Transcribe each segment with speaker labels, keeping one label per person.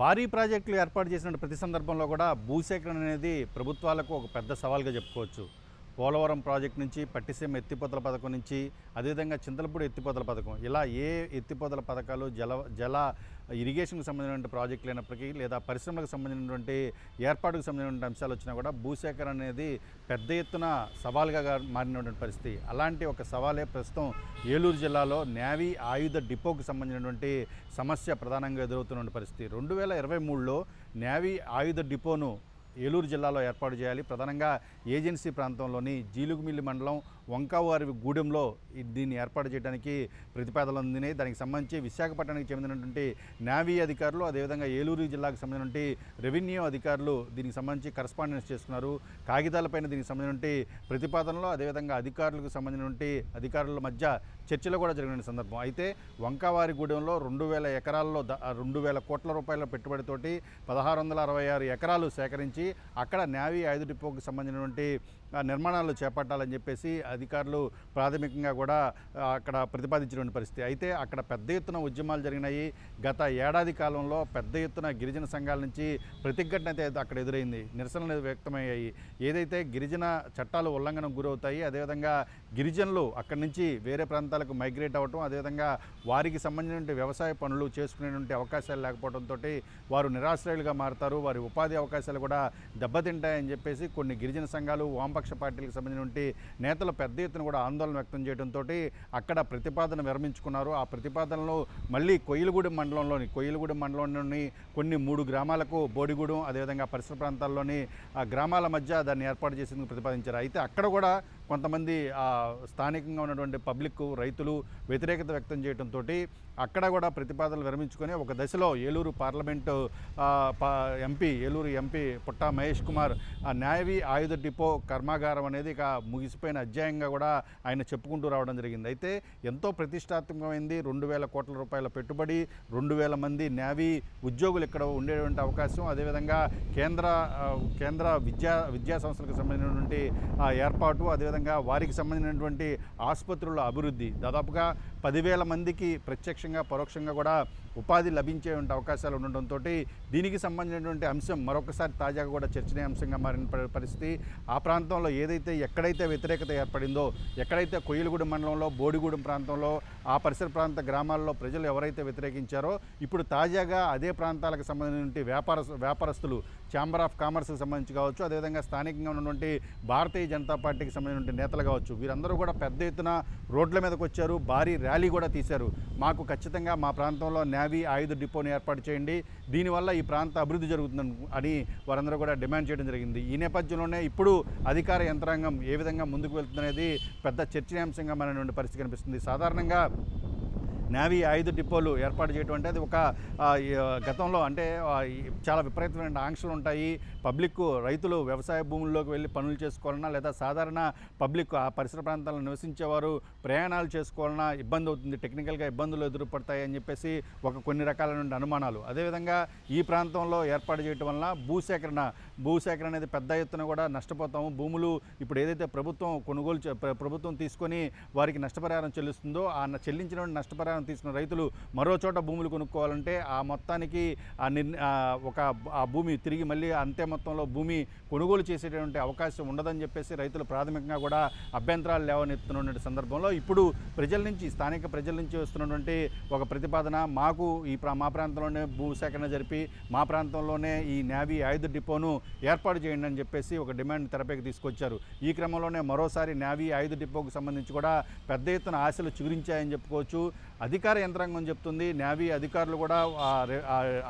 Speaker 1: భారీ ప్రాజెక్టులు ఏర్పాటు చేసిన ప్రతి సందర్భంలో కూడా భూసేకరణ అనేది ప్రభుత్వాలకు ఒక పెద్ద సవాల్గా చెప్పుకోవచ్చు. పోలవరం ప్రాజెక్టు నుంచి, పట్టిసీమ ఎత్తిపోతల పథకం నుంచి, అదేవిధంగా చింతలపూడి ఎత్తిపోతల పథకం, ఇలా ఏ ఎత్తిపోతల పథకాలు జల ఇరిగేషన్కి సంబంధించిన ప్రాజెక్టులు అయినప్పటికీ, లేదా పరిశ్రమలకు సంబంధించినటువంటి ఏర్పాటుకు సంబంధించిన అంశాలు వచ్చినా కూడా భూసేకరణ అనేది పెద్ద ఎత్తున సవాల్గా మారినటువంటి పరిస్థితి. అలాంటి ఒక సవాలే ప్రస్తుతం ఏలూరు జిల్లాలో నేవీ ఆయుధ డిపోకు సంబంధించినటువంటి సమస్య ప్రధానంగా ఎదురవుతున్న పరిస్థితి. 2023లో నేవీ ఆయుధ డిపోను ఏలూరు జిల్లాలో ఏర్పాటు చేయాలి. ప్రధానంగా ఏజెన్సీ ప్రాంతంలోని జీలుగుమిల్లి మండలం వంకావారి గూడెంలో దీన్ని ఏర్పాటు చేయడానికి ప్రతిపాదనలు అందినాయి. దానికి సంబంధించి విశాఖపట్నానికి చెందినటువంటి నేవీ అధికారులు, అదేవిధంగా ఏలూరు జిల్లాకు సంబంధించినటువంటి రెవెన్యూ అధికారులు దీనికి సంబంధించి కరస్పాండెన్స్ చేసుకున్నారు. కాగితాలపైన దీనికి సంబంధించినటువంటి ప్రతిపాదనలు, అదేవిధంగా అధికారులకు సంబంధించినటువంటి అధికారుల మధ్య చర్చలు కూడా జరిగిన సందర్భం. అయితే వంకావారి గూడెంలో 2000 ఎకరాల్లో 2000 కోట్ల రూపాయల పెట్టుబడితోటి 1666 ఎకరాలు సేకరించి అక్కడ నేవీ ఆయుధ డిపోకి సంబంధించినటువంటి నిర్మాణాలు చేపట్టాలని చెప్పేసి అధికారులు ప్రాథమికంగా కూడా అక్కడ ప్రతిపాదించినటువంటి పరిస్థితి. అయితే అక్కడ పెద్ద ఎత్తున ఉద్యమాలు జరిగినాయి. గత ఏడాది కాలంలో పెద్ద ఎత్తున గిరిజన సంఘాల నుంచి ప్రతిఘటన అయితే అక్కడ ఎదురైంది. నిరసనలు వ్యక్తమయ్యాయి. ఏదైతే గిరిజన చట్టాలు ఉల్లంఘనకు గురవుతాయి, అదేవిధంగా గిరిజనులు అక్కడి నుంచి వేరే ప్రాంతాలకు మైగ్రేట్ అవ్వటం, అదేవిధంగా వారికి సంబంధించిన వ్యవసాయ పనులు చేసుకునేటువంటి అవకాశాలు లేకపోవడంతో వారు నిరాశ్రయులుగా మారుతారు. వారి ఉపాధి అవకాశాలు కూడా దెబ్బతింటాయని చెప్పేసి కొన్ని గిరిజన సంఘాలు, వామపక్ష పార్టీలకు సంబంధించినటువంటి నేతలు పెద్ద ఎత్తున కూడా ఆందోళన వ్యక్తం చేయడంతో అక్కడ ప్రతిపాదన విరమించుకున్నారు. ఆ ప్రతిపాదనలు మళ్ళీ కొయ్యలగూడెం మండలంలోని కొన్ని 3 గ్రామాలకు, బోడిగూడెం, అదేవిధంగా పరిసర ప్రాంతాల్లోని గ్రామాల మధ్య దాన్ని ఏర్పాటు చేసేందుకు ప్రతిపాదించారు. అయితే అక్కడ కూడా కొంతమంది స్థానికంగా ఉన్నటువంటి పబ్లిక్, రైతులు వ్యతిరేకత వ్యక్తం చేయడంతో అక్కడ కూడా ప్రతిపాదనలు విరమించుకొని ఒక దశలో ఏలూరు పార్లమెంటు ఏలూరు ఎంపీ పుట్టా మహేష్ కుమార్ నేవీ ఆయుధ డిపో కర్మాగారం అనేది ఇక ముగిసిపోయిన అధ్యాయంగా కూడా ఆయన చెప్పుకుంటూ రావడం జరిగింది. అయితే ఎంతో ప్రతిష్టాత్మకమైంది. 2000 కోట్ల రూపాయల పెట్టుబడి, 2000 మంది నేవీ ఉద్యోగులు ఇక్కడ ఉండేటువంటి అవకాశం, అదేవిధంగా కేంద్ర విద్యా సంస్థలకు సంబంధించినటువంటి ఏర్పాటు, అదేవిధంగా వారికి సంబంధించినటువంటి ఆసుపత్రుల అభివృద్ధి, దాదాపుగా 10,000 మందికి ప్రత్యక్షంగా పరోక్షంగా కూడా ఉపాధి లభించే అవకాశాలు ఉండడంతో దీనికి సంబంధించినటువంటి అంశం మరొకసారి తాజాగా కూడా చర్చనీయాంశంగా మారిన పరిస్థితి. ఆ ప్రాంతంలో ఎక్కడైతే వ్యతిరేకత ఏర్పడిందో, ఎక్కడైతే కొయ్యలగూడెం మండలంలో, బోడిగూడెం ప్రాంతంలో, ఆ పరిసర ప్రాంత గ్రామాల్లో ప్రజలు ఎవరైతే వ్యతిరేకించారో ఇప్పుడు తాజాగా అదే ప్రాంతాలకు సంబంధించిన వ్యాపారస్తులు, ఛాంబర్ ఆఫ్ కామర్స్కి సంబంధించి కావచ్చు, అదేవిధంగా స్థానికంగా ఉన్నటువంటి భారతీయ జనతా పార్టీకి సంబంధించిన నేతలు కావచ్చు, వీరందరూ కూడా పెద్ద ఎత్తున రోడ్ల మీదకి వచ్చారు. భారీ ర్యాలీ కూడా తీశారు. మాకు ఖచ్చితంగా మా ప్రాంతంలో నేవీ ఆయుధ డిపోని ఏర్పాటు చేయండి, దీనివల్ల ఈ ప్రాంత అభివృద్ధి జరుగుతుందని అని వారందరూ కూడా డిమాండ్ చేయడం జరిగింది. ఈ నేపథ్యంలోనే ఇప్పుడు అధికార యంత్రాంగం ఏ విధంగా ముందుకు వెళ్తుందనేది పెద్ద చర్చనీయాంశంగా మారినటువంటి పరిస్థితి కనిపిస్తుంది. సాధారణంగా నేవీ ఆయుధ డిపోలు ఏర్పాటు చేయడం అంటే అది ఒక గతంలో అంటే చాలా విపరీతమైన ఆంక్షలు ఉంటాయి. రైతులు వ్యవసాయ భూముల్లోకి వెళ్ళి పనులు చేసుకోవాలన్నా, లేదా సాధారణ పబ్లిక్ ఆ పరిసర ప్రాంతాల్లో నివసించేవారు ప్రయాణాలు చేసుకోవాలన్నా ఇబ్బంది అవుతుంది, టెక్నికల్గా ఇబ్బందులు ఎదురుపడతాయి అని చెప్పేసి కొన్ని రకాలైన అనుమానాలు. అదేవిధంగా ఈ ప్రాంతంలో ఏర్పాటు చేయడం వలన భూసేకరణ అనేది పెద్ద ఎత్తున కూడా నష్టపోతాము. భూములు ఇప్పుడు ఏదైతే ప్రభుత్వం తీసుకొని వారికి నష్టపరిహారం చెల్లిస్తుందో, ఆ చెల్లించిన నష్టపరిహారం తీసుకున్న రైతులు మరో చోట భూములు కొనుక్కోవాలంటే ఆ మొత్తానికి ఆ భూమి తిరిగి మళ్ళీ అంతే మొత్తంలో భూమి కొనుగోలు చేసేటువంటి అవకాశం ఉండదని చెప్పేసి రైతులు ప్రాథమికంగా కూడా అభ్యంతరాలు లేవనెత్తున్నటువంటి సందర్భంలో ఇప్పుడు స్థానిక ప్రజల నుంచి వస్తున్నటువంటి ఒక ప్రతిపాదన, మాకు మా ప్రాంతంలోనే భూసేకరణ జరిపి మా ప్రాంతంలోనే ఈ నేవీ ఆయుధ డిపోను ఏర్పాటు చేయండి అని చెప్పేసి ఒక డిమాండ్ తెరపైకి తీసుకొచ్చారు. ఈ క్రమంలోనే మరోసారి నేవీ ఆయుధ డిపోకు సంబంధించి కూడా పెద్ద ఎత్తున ఆశలు చిగురించాయని చెప్పుకోవచ్చు. అధికార యంత్రాంగం చెప్తుంది. నేవీ అధికారులు కూడా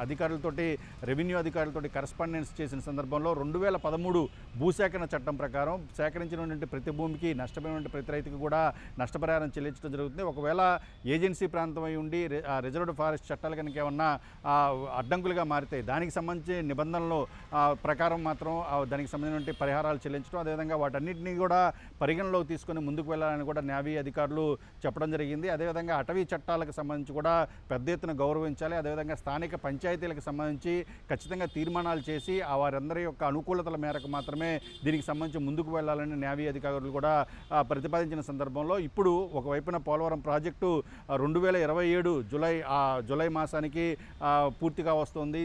Speaker 1: అధికారులతోటి, రెవెన్యూ అధికారులతోటి కరస్పాండెన్స్ చేసిన సందర్భంలో 2013 భూసేకరణ చట్టం ప్రకారం సేకరించినటువంటి ప్రతి భూమికి, నష్టపోయినటువంటి ప్రతి రైతుకు కూడా నష్టపరిహారం చెల్లించడం జరుగుతుంది. ఒకవేళ ఏజెన్సీ ప్రాంతం అయి ఉండి రిజర్వ్డ్ ఫారెస్ట్ చట్టాలు కనుక ఏమన్నా అడ్డంకులుగా మారితాయి, దానికి సంబంధించి నిబంధనలు ప్రకారం మాత్రం దానికి సంబంధించిన పరిహారాలు చెల్లించడం, అదేవిధంగా వాటన్నింటినీ కూడా పరిగణలోకి తీసుకొని ముందుకు వెళ్ళాలని కూడా నేవీ అధికారులు చెప్పడం జరిగింది. అదేవిధంగా అటవీ చట్టాలకు సంబంధించి కూడా పెద్ద ఎత్తున గౌరవించాలి. అదేవిధంగా స్థానిక పంచాయతీలకు సంబంధించి ఖచ్చితంగా తీర్మానాలు చేసి వారందరి యొక్క అనుకూలతల మేరకు మాత్రమే దీనికి సంబంధించి ముందుకు వెళ్ళాలని నేవీ అధికారులు కూడా ప్రతిపాదించిన సందర్భంలో ఇప్పుడు ఒకవైపున పోలవరం ప్రాజెక్టు 2027 జూలై మాసానికి పూర్తిగా వస్తుంది.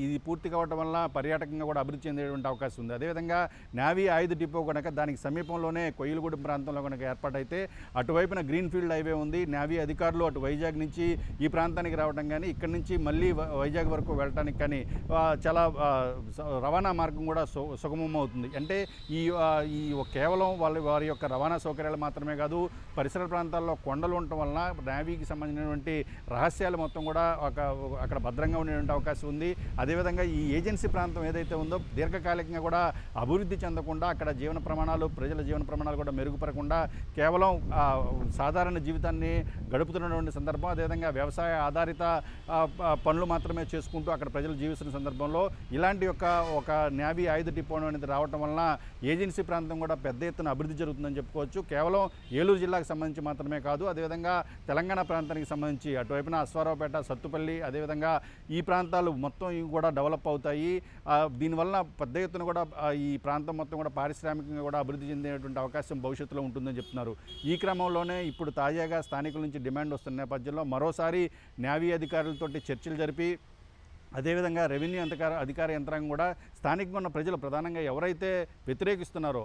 Speaker 1: ఇది పూర్తి కావడం వల్ల పర్యాటకంగా కూడా అభివృద్ధి చెందేటువంటి అవకాశం ఉంది. అదేవిధంగా నేవీ ఆయుధ డిపో కనుక దానికి సమీపంలోనే కొయ్యలగూడెం ప్రాంతంలో కనుక ఏర్పాటైతే అటువైపున గ్రీన్ ఫీల్డ్ హైవే ఉంది. నేవీ అధికారులు అటు వైజాగ్ నుంచి ఈ ప్రాంతానికి రావడం కానీ ఇక్కడి నుంచి మళ్ళీ వైజాగ్ వరకు వెళ్ళడానికి కానీ చాలా రవాణా మార్గం కూడా సుగమం అవుతుంది. అంటే ఈ కేవలం వారి యొక్క రవాణా సౌకర్యాలు మాత్రమే కాదు, పరిసర ప్రాంతాల్లో కొండలు ఉండటం వలన నేవీకి సంబంధించినటువంటి రహస్యాలు మొత్తం కూడా అక్కడ భద్రంగా ఉండేటువంటి అవకాశం ఉంది. అదేవిధంగా ఈ ఏజెన్సీ ప్రాంతం ఏదైతే ఉందో దీర్ఘకాలికంగా కూడా అభివృద్ధి చెందకుండా అక్కడ ప్రజల జీవన ప్రమాణాలు కూడా మెరుగుపడకుండా కేవలం సాధారణ జీవితాన్ని గడుపుతున్నటువంటి సందర్భం, అదేవిధంగా వ్యవసాయ ఆధారిత పనులు మాత్రమే చేసుకుంటూ అక్కడ ప్రజలు జీవిస్తున్న సందర్భంలో ఇలాంటి ఒక నేవీ ఆయుధ డిపో అనేది రావడం వలన ఏజెన్సీ ప్రాంతం కూడా పెద్ద ఎత్తున అభివృద్ధి జరుగుతుందని చెప్పుకోవచ్చు. కేవలం ఏలూరు జిల్లాకు సంబంధించి మాత్రమే కాదు, అదేవిధంగా తెలంగాణ ప్రాంతానికి సంబంధించి అటువైపున అశ్వారావుపేట, సత్తుపల్లి, అదేవిధంగా ఈ ప్రాంతాలు మొత్తం కూడా డెవలప్ అవుతాయి. దీనివల్ల పెద్ద ఎత్తున కూడా ఈ ప్రాంతం మొత్తం కూడా పారిశ్రామికంగా కూడా అభివృద్ధి చెందేటువంటి అవకాశం భవిష్యత్తులో ఉంటుందని చెప్తున్నారు. ఈ క్రమంలోనే ఇప్పుడు తాజాగా స్థానికుల నుంచి డిమాండ్ వస్తున్న నేపథ్యంలో మరోసారి నేవీ అధికారులతోటి చర్చలు జరిపి అదేవిధంగా రెవెన్యూ అధికార యంత్రాంగం కూడా స్థానికంగా ఉన్న ప్రజలు ప్రధానంగా ఎవరైతే వ్యతిరేకిస్తున్నారో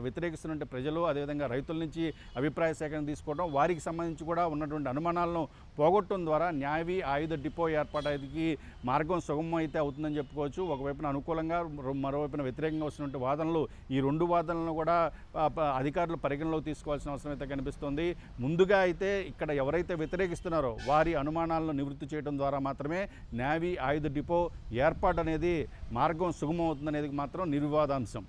Speaker 1: వ్యతిరేకిస్తున్నట్టు ప్రజలు, అదేవిధంగా రైతుల నుంచి అభిప్రాయ సేకరణ తీసుకోవడం, వారికి సంబంధించి కూడా ఉన్నటువంటి అనుమానాలను పోగొట్టడం ద్వారా నేవీ ఆయుధ డిపో ఏర్పాటుకి మార్గం సుగమం అయితే అవుతుందని చెప్పుకోవచ్చు. ఒకవైపున అనుకూలంగా, మరోవైపున వ్యతిరేకంగా వస్తున్నటువంటి వాదనలు, ఈ రెండు వాదనలను కూడా అధికారులు పరిగణలోకి తీసుకోవాల్సిన అవసరం అయితే కనిపిస్తోంది. ముందుగా అయితే ఇక్కడ ఎవరైతే వ్యతిరేకిస్తున్నారో వారి అనుమానాలను నివృత్తి చేయడం ద్వారా మాత్రమే నేవీ ఆయుధ డిపో ఏర్పాటు అనేది మార్గం సుగమం అవుతుందనేది మాత్రం నిర్వివాదాంశం.